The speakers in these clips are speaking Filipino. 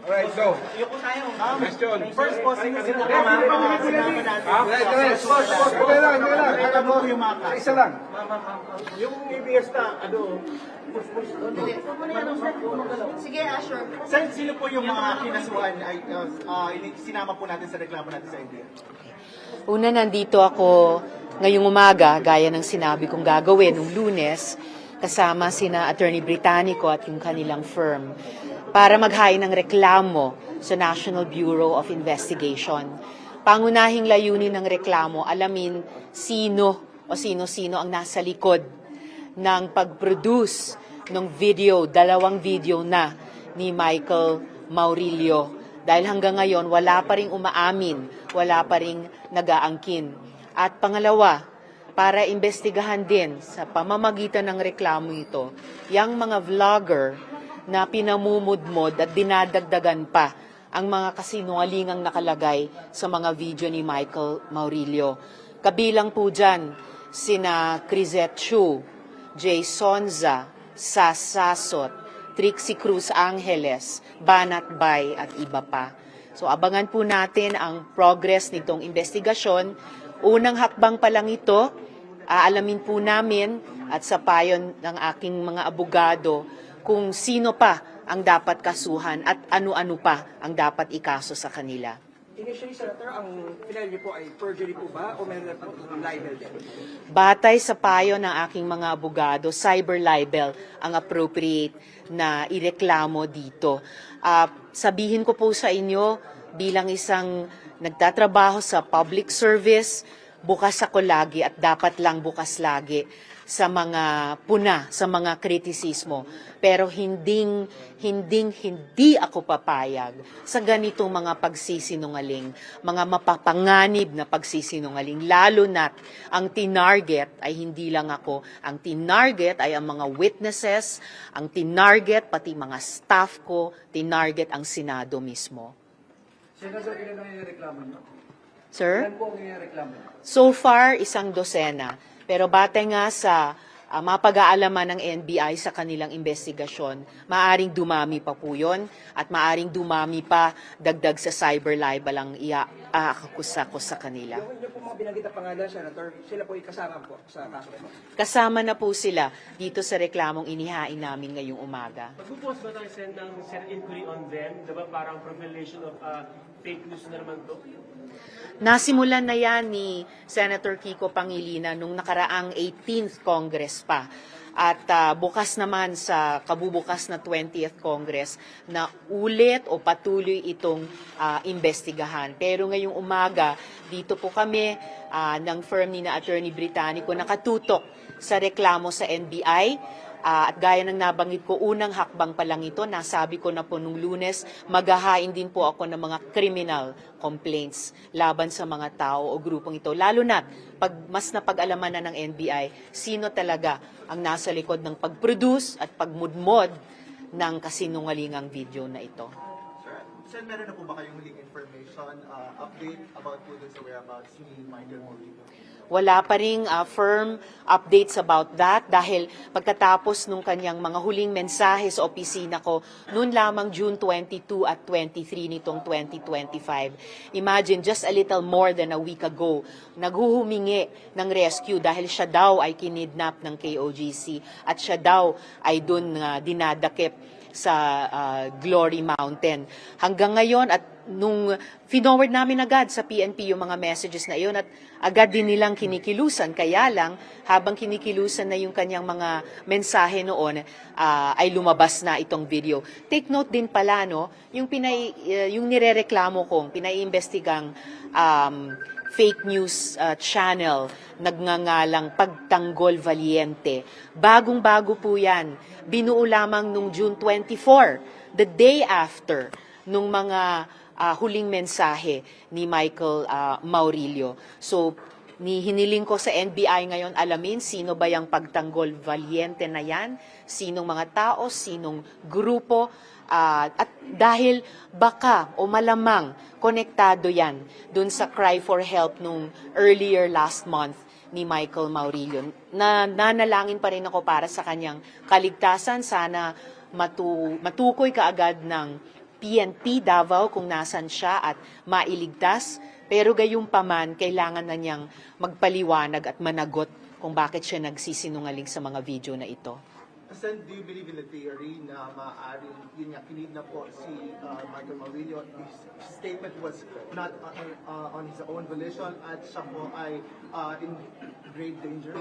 Alright, go. Question. First po, kasi naman Isa lang. yung EBS na, Sige, Asher. sino po yung mga kinasuhan ay sinama po natin sa reklamo natin sa India? Una, nandito ako ngayong umaga, gaya ng sinabi kong gagawin nung Lunes, kasama sina Attorney Britannico at yung kanilang firm para maghain ng reklamo sa National Bureau of Investigation. Pangunahing layunin ng reklamo, alamin sino o sino-sino ang nasa likod ng pag-produce ng video, 2 video na ni Michael Maurilio. Dahil hanggang ngayon, wala pa ring umaamin, wala pa ring nag-aangkin. At pangalawa, para imbestigahan din sa pamamagitan ng reklamo ito, yung mga vlogger na pinamumudmod at dinadagdagan pa ang mga kasinungalingang nakalagay sa mga video ni Michael Maurilio. Kabilang po dyan, sina Crisette Chu, Jay Sonza, Sas Sasot, Trixie Cruz Angeles, Banat Bay at iba pa. So abangan po natin ang progress nitong investigasyon. Unang hakbang pa lang ito, aalamin po namin at sa payo ng aking mga abogado kung sino pa ang dapat kasuhan at ano-ano pa ang dapat ikaso sa kanila. Initially, Senator, ang pinal niyo po ay perjury po ba o meron na pang libel din? Batay sa payo ng aking mga abogado, cyber libel ang appropriate na ireklamo dito. Sabihin ko po sa inyo, bilang isang nagtatrabaho sa public service, bukas ako lagi at dapat lang bukas lagi sa mga puna, sa mga kritisismo. Pero hindi ako papayag sa ganitong mga pagsisinungaling, mga mapapanganib na pagsisinungaling, lalo na't ang tinarget ay hindi lang ako. Ang tinarget ay ang mga witnesses, ang tinarget pati mga staff ko, tinarget ang Senado mismo. Senator, ilan ang nireklamo niyo? Sir? Ilan po ang nireklamo niyo? So far, 1 dosena. Pero batay nga sa mapag-aalaman ng NBI sa kanilang investigasyon, maaring dumami pa po yun at maaring dumami pa dagdag sa cyber libel ang iaakusa ko sa kanila. Yung po mga binanggit na pangalan, Senator, sila po ay kasama po sa kaso po. Kasama na po sila dito sa reklamong inihain namin ngayong umaga. Magpupos ba tayo send ng Senate inquiry on them? Diba parang profilation of fake news na naman to? Nasimulan na yan ni Senator Kiko Pangilinan nung nakaraang 18th Congress pa. At bukas naman sa kabubukas na 20th Congress na ulit o patuloy itong investigahan. Pero ngayong umaga, dito po kami ng firm ni na Attorney Britannico nakatutok sa reklamo sa NBI. At gaya ng nabanggit ko, unang hakbang pa lang ito, nasabi ko na po nung Lunes, maghahain din po ako ng mga criminal complaints laban sa mga tao o grupong ito. Lalo na, pag mas napag-alaman na ng NBI, sino talaga ang nasa likod ng pag-produce at pagmudmod ng kasinungalingang video na ito. Sir, meron na po ba kayong leak information, update about po dun sa whereabouts ni Michael Maurilio? Wala pa ring firm updates about that dahil pagkatapos nung kanyang mga huling mensahe sa opisina ko noon lamang June 22 at 23 nitong 2025. Imagine, just a little more than a week ago, naghuhumingi ng rescue dahil siya daw ay kinidnap ng KOGC at siya daw ay dun dinadakip sa Glory Mountain. Hanggang ngayon at nung finoward namin agad sa PNP yung mga messages na iyon at agad din nilang kinikilusan. Kaya lang, habang kinikilusan na yung kanyang mga mensahe noon, ay lumabas na itong video. Take note din pala, no, yung nirereklamo kong, pinaiimbestigang fake news channel, nagngangalang Pagtanggol Valiente. Bagong-bago po yan. Binuo lamang nung June 24, the day after, nung mga huling mensahe ni Michael Maurilio. So, hiniling ko sa NBI ngayon alamin sino ba yung Pagtanggol Valiente na yan, sinong mga tao, sinong grupo, at dahil baka o malamang konektado yan dun sa cry for help nung earlier last month ni Michael Maurilio. Nanalangin pa rin ako para sa kanyang kaligtasan. Sana matukoy kaagad ng PNP Davao kung nasan siya at mailigtas. Pero gayunpaman, kailangan na niyang magpaliwanag at managot kung bakit siya nagsisinungaling sa mga video na ito. Sen, do you believe in the theory na maaaring yun nga, kinidnap po si Michael Maurilio? His statement was not on his own volition at siya po ay in grave danger?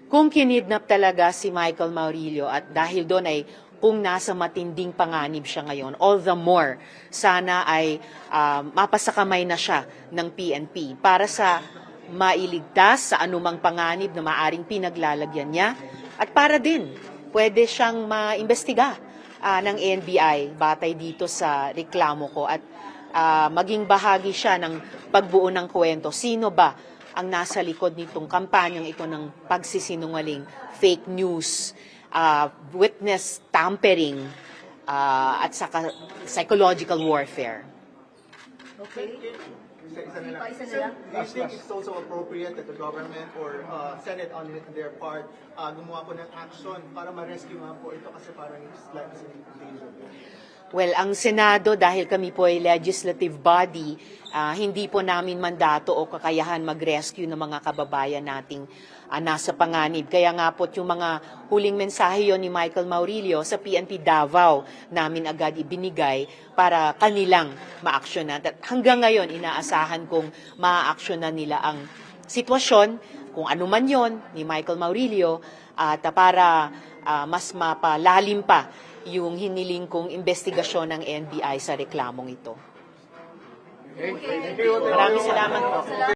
Kung kinidnap talaga si Michael Maurilio at dahil doon ay kung nasa matinding panganib siya ngayon, all the more, sana ay mapasakamay na siya ng PNP para sa mailigtas sa anumang panganib na maaring pinaglalagyan niya at para din pwede siyang maimbestiga ng NBI batay dito sa reklamo ko at maging bahagi siya ng pagbuo ng kwento. Sino ba ang nasa likod nitong kampanyang ito ng pagsisinungaling, fake news, witness tampering, at saka psychological warfare. Okay. Isa na lang. Isa na Sir, lang. do you think it's also appropriate that the government or Senate on their part gumawa po ng action para ma-rescue nga po ito kasi parang it's like in danger? Well, ang Senado, dahil kami po ay legislative body, hindi po namin mandato o kakayahan mag-rescue ng mga kababayan nating nasa panganib. Kaya nga po yung mga huling mensahe yon ni Michael Maurilio sa PNP Davao namin agad ibinigay para kanilang maaksyonan. At hanggang ngayon, inaasahan kong maaaksyonan nila ang sitwasyon, kung ano man yon ni Michael Maurilio, at para mas mapalalim pa yung hiniling kong investigasyon ng NBI sa reklamong ito. Okay, thank you. Maraming salamat po.